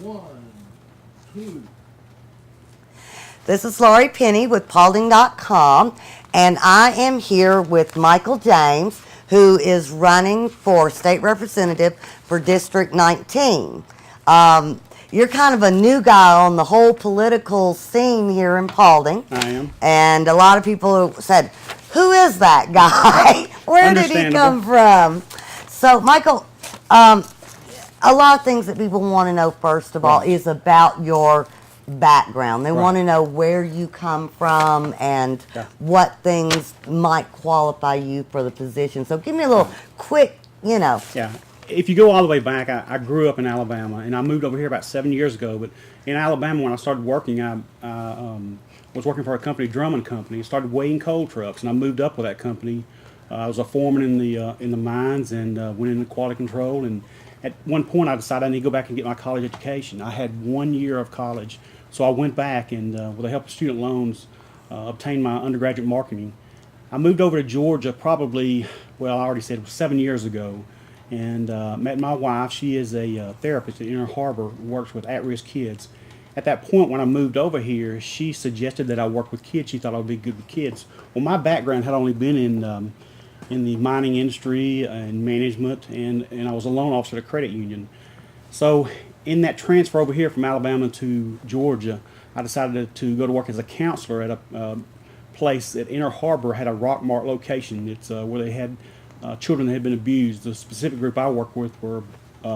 One, two. This is Laurie Penney with Paulding.com, and I am here with Michael James, who is running for state representative for District 19. You're kind of a new guy on the whole political scene here in Paulding. I am. And a lot of people said, who is that guy? Where did he come from? So, Michael, a lot of things that people want to know, first of all, is about your background. They want to know where you come from and what things might qualify you for the position. So give me a little quick, Yeah. If you go all the way back, I grew up in Alabama, and I moved over here about 7 years ago. But in Alabama, when I started working, I was working for a company, Drummond Company. I started weighing coal trucks, and I moved up with that company. I was a foreman in the mines and went into quality control. And at one point, I decided I need to go back and get my college education. I had 1 year of college, so I went back and, with the help of student loans, obtained my undergraduate marketing. I moved over to Georgia probably, well, I already said it was 7 years ago, and met my wife. She is a therapist at Inner Harbor, works with at-risk kids. At that point, when I moved over here, she suggested that I work with kids. She thought I would be good with kids. Well, my background had only been in the mining industry and management, and I was a loan officer at a credit union. So in that transfer over here from Alabama to Georgia, I decided to go to work as a counselor at a place at Inner Harbor, had a Rock Mart location. It's where they had children that had been abused. The specific group I worked with were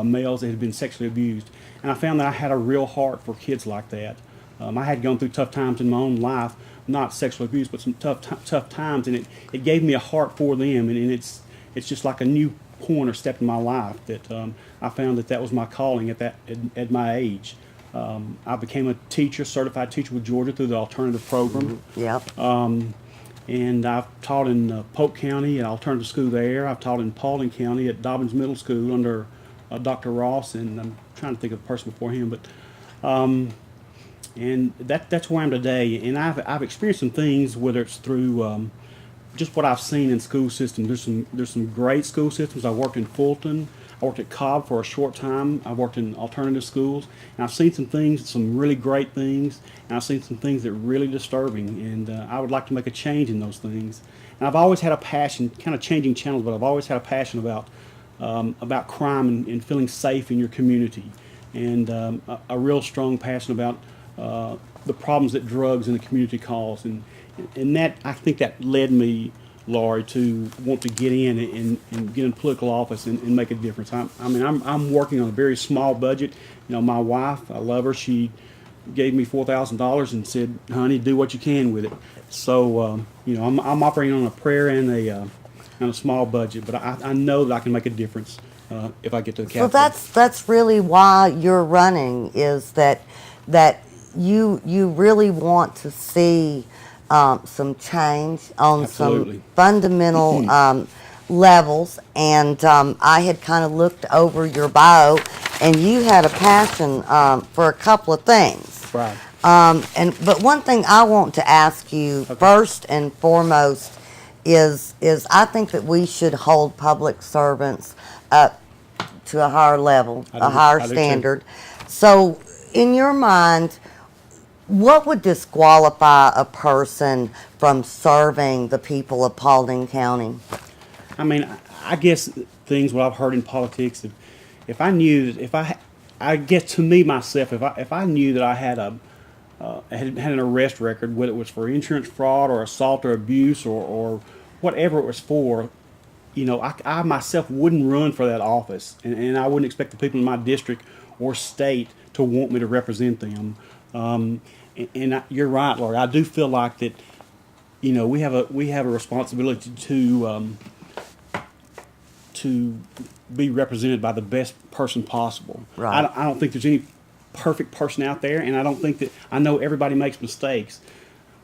males that had been sexually abused. And I found that I had a real heart for kids like that. I had gone through tough times in my own life, not sexual abuse, but some tough times, and it gave me a heart for them, and it's just like a new point or step in my life that I found that was my calling at my age. I became a teacher, certified teacher with Georgia through the alternative program. And I've taught in Polk County, an alternative school there. I've taught in Paulding County at Dobbins Middle School under Dr. Ross, and I'm trying to think of the person before him, but and that's where I am today. And I've experienced some things, whether it's through just what I've seen in school systems. There's some great school systems. I worked in Fulton. I worked at Cobb for a short time. I worked in alternative schools, and I've seen some things, some really great things, and I've seen some things that are really disturbing, and I would like to make a change in those things. And I've always had a passion, kind of changing channels, but I've always had a passion about crime and feeling safe in your community, and a real strong passion about the problems that drugs in the community cause, and that, I think that led me, Laurie, to want to get in and get in political office and make a difference. I'm working on a very small budget. My wife, I love her. She gave me $4,000 and said, "Honey, do what you can with it." So I'm operating on a prayer and a small budget, but I know that I can make a difference if I get to the Capitol. So that's really why you're running, is that you really want to see some change on some fundamental levels, and I had kind of looked over your bio, and you had a passion for a couple of things. Right. But one thing I want to ask you first and foremost is I think that we should hold public servants up to a higher level, a higher standard. So, in your mind, what would disqualify a person from serving the people of Paulding County? I guess things what I've heard in politics. If I knew that I guess to me myself, if I knew that I had had an arrest record, whether it was for insurance fraud or assault or abuse or whatever it was for, I myself wouldn't run for that office, and I wouldn't expect the people in my district or state to want me to represent them. And you're right, Laurie. I do feel like that. We have a responsibility to be represented by the best person possible. Right. I don't think there's any perfect person out there, and I know everybody makes mistakes.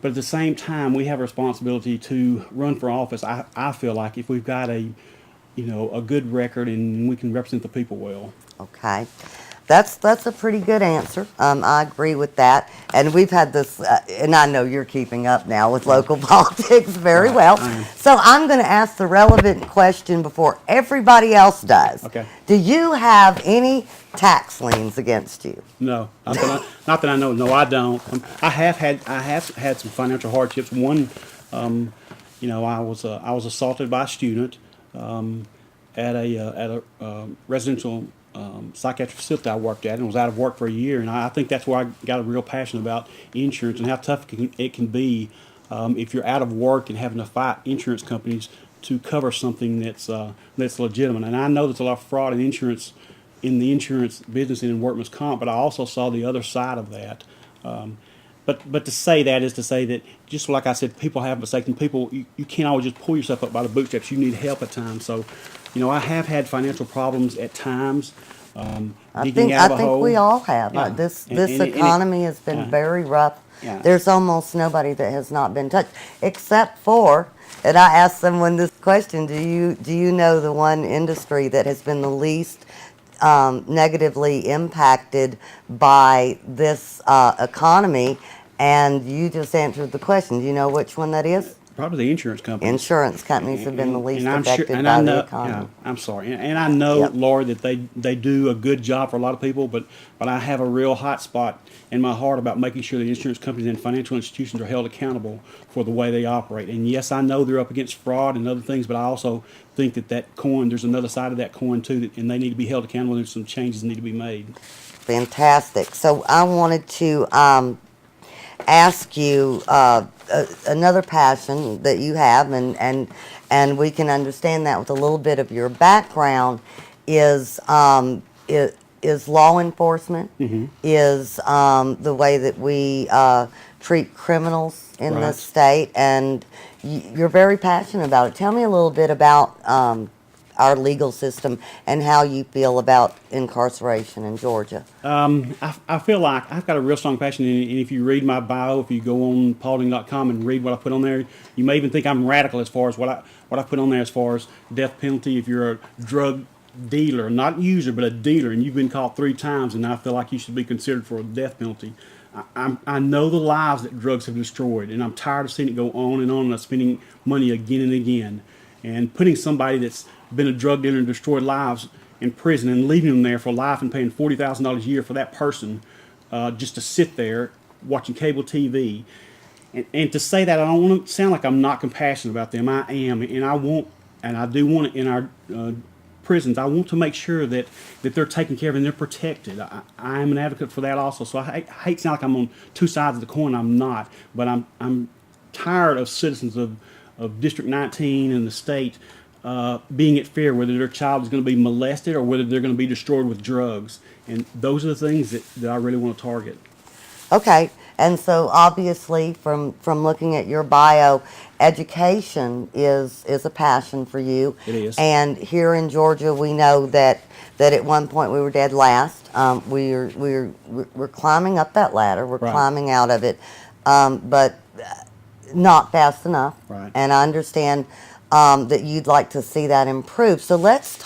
But at the same time, we have a responsibility to run for office. I feel like if we've got a good record and we can represent the people well. Okay. That's a pretty good answer. I agree with that. And we've had this, and I know you're keeping up now with local politics very Right, well. I am. So I'm going to ask the relevant question before everybody else does. Okay. Do you have any tax liens against you? No, not that I know. No, I don't. I have had some financial hardships. One, I was assaulted by a student at a residential psychiatric facility I worked at, and was out of work for a year. And I think that's where I got a real passion about insurance and how tough it can be if you're out of work and having to fight insurance companies to cover something that's legitimate. And I know there's a lot of fraud in the insurance business and in workman's comp, but I also saw the other side of that. But to say that is to say that, just like I said, people have mistakes, and you can't always just pull yourself up by the bootstraps. You need help at times. So, I have had financial problems at times. Digging out of a hole. We all have. Yeah. This And economy has been very rough. Yeah. There's almost nobody that has not been touched, except for. And I asked someone this question: Do you know the one industry that has been the least negatively impacted by this economy? And you just answered the question. Do you know which one that is? Probably the insurance company. Insurance companies have been the least I'm affected sure, and by I know, the economy. yeah, I'm sorry, and I know, Yep. Lord, that they do a good job for a lot of people, but I have a real hot spot in my heart about making sure that insurance companies and financial institutions are held accountable for the way they operate. And yes, I know they're up against fraud and other things, but I also think that coin, there's another side of that coin too, and they need to be held accountable. There's some changes that need to be made. Fantastic. So I wanted to ask you another passion that you have, and we can understand that with a little bit of your background is law enforcement, is the way that we treat criminals in Right. this state, and you're very passionate about it. Tell me a little bit about our legal system and how you feel about incarceration in Georgia. I feel like I've got a real strong passion, and if you read my bio, if you go on Paulding.com and read what I put on there, you may even think I'm radical as far as what I put on there as far as death penalty if you're a drug dealer, not user, but a dealer, and you've been caught 3 times, and I feel like you should be considered for a death penalty. I know the lives that drugs have destroyed, and I'm tired of seeing it go on and spending money again and again, and putting somebody that's been a drug dealer and destroyed lives in prison and leaving them there for life and paying $40,000 a year for that person just to sit there watching cable TV. And to say that, I don't want to sound like I'm not compassionate about them. I am, and I do want it in our prisons. I want to make sure that they're taken care of and they're protected. I am an advocate for that also. So I hate to sound like I'm on two sides of the coin. I'm not, but I'm tired of citizens of District 19 and the state being at fear whether their child is going to be molested or whether they're going to be destroyed with drugs. And those are the things that I really want to target. Okay, and so obviously from looking at your bio, education is a passion for you. It is. And here in Georgia, we know that at one point we were dead last. We're climbing up that ladder. We're Right. climbing out of it, but not fast enough. Right. And I understand that you'd like to see that improve. So let's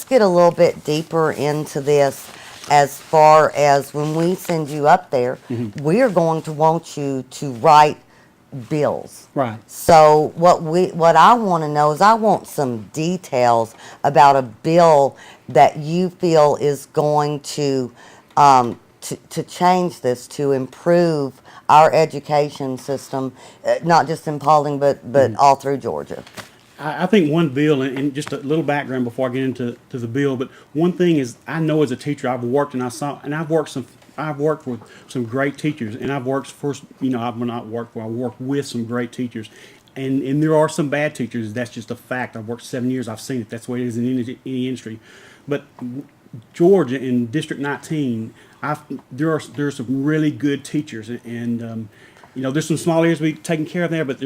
get a little bit deeper into this. As far as when we send you up there, we are going to want you to write bills. Right. So what I want to know is I want some details about a bill that you feel is going to change this, to improve our education system, not just in Paulding, but all through Georgia. I think one bill, and just a little background before I get into the bill, but one thing is I know as a teacher I've worked and I've worked with some great teachers, and I've worked for, I've not worked for, I worked with some great teachers, and there are some bad teachers. That's just a fact. I've worked 7 years. I've seen it. That's the way it is in any industry. But Georgia in District 19, there are some really good teachers, and there's some small areas we taken care of there, but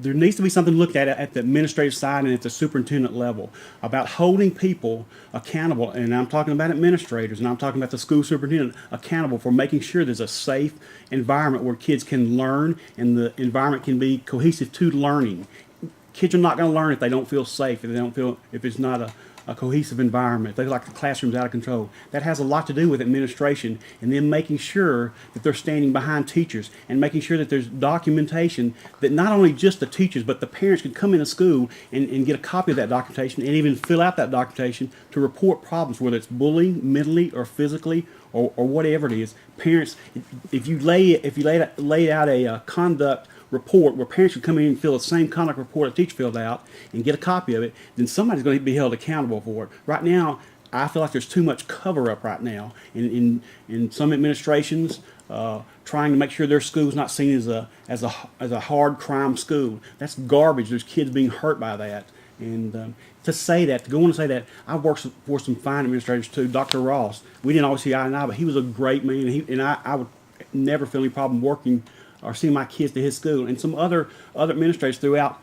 there needs to be something looked at the administrative side and at the superintendent level about holding people accountable. And I'm talking about administrators, and I'm talking about the school superintendent accountable for making sure there's a safe environment where kids can learn and the environment can be cohesive to learning. Kids are not going to learn if they don't feel safe, if it's not a cohesive environment. They like the classroom's out of control. That has a lot to do with administration and then making sure that they're standing behind teachers and making sure that there's documentation that not only just the teachers but the parents can come into school and get a copy of that documentation and even fill out that documentation to report problems, whether it's bullying, mentally or physically or whatever it is. Parents, if you lay out a conduct report where parents can come in and fill the same conduct report a teacher filled out and get a copy of it, then somebody's going to be held accountable for it. Right now, I feel like there's too much cover up right now in some administrations trying to make sure their school's not seen as a hard crime school. That's garbage. There's kids being hurt by that. And to go on and say that, I've worked for some fine administrators too. Dr. Ross, we didn't always see eye to eye, but he was a great man, and I would never feel any problem working or seeing my kids to his school. And some other administrators throughout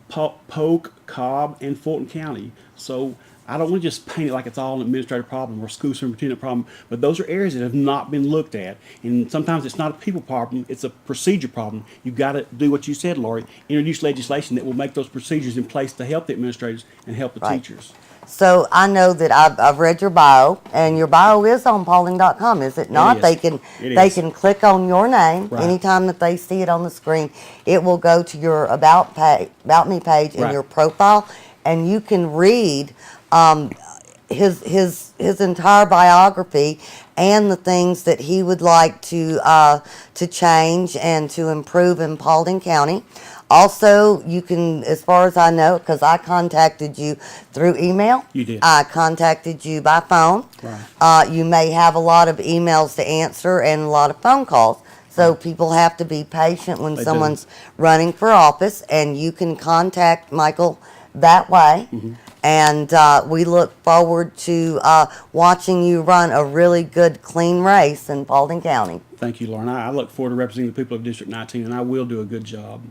Polk, Cobb, and Fulton County. So I don't want to just paint it like it's all an administrative problem or school superintendent problem, but those are areas that have not been looked at. And sometimes it's not a people problem, it's a procedure problem. You've got to do what you said, Laurie, introduce legislation that will make those procedures in place to help the administrators and help the teachers. So I know that I've read your bio, and your bio is on Paulding.com, is it not? It is. They can click on your name Right. anytime that they see it on the screen. It will go to your about me page in Right. your profile, and you can read his entire biography and the things that he would like to change and to improve in Paulding County. Also, you can, as far as I know, because I contacted you through email. You did. I contacted you by phone. Right. You may have a lot of emails to answer and a lot of phone calls. So people have to be patient when They someone's running for office, and you can contact Michael that way. Mm-hmm. And we look forward to watching you run a really good, clean race in Paulding County. Thank you, Lauren. I look forward to representing the people of District 19, and I will do a good job.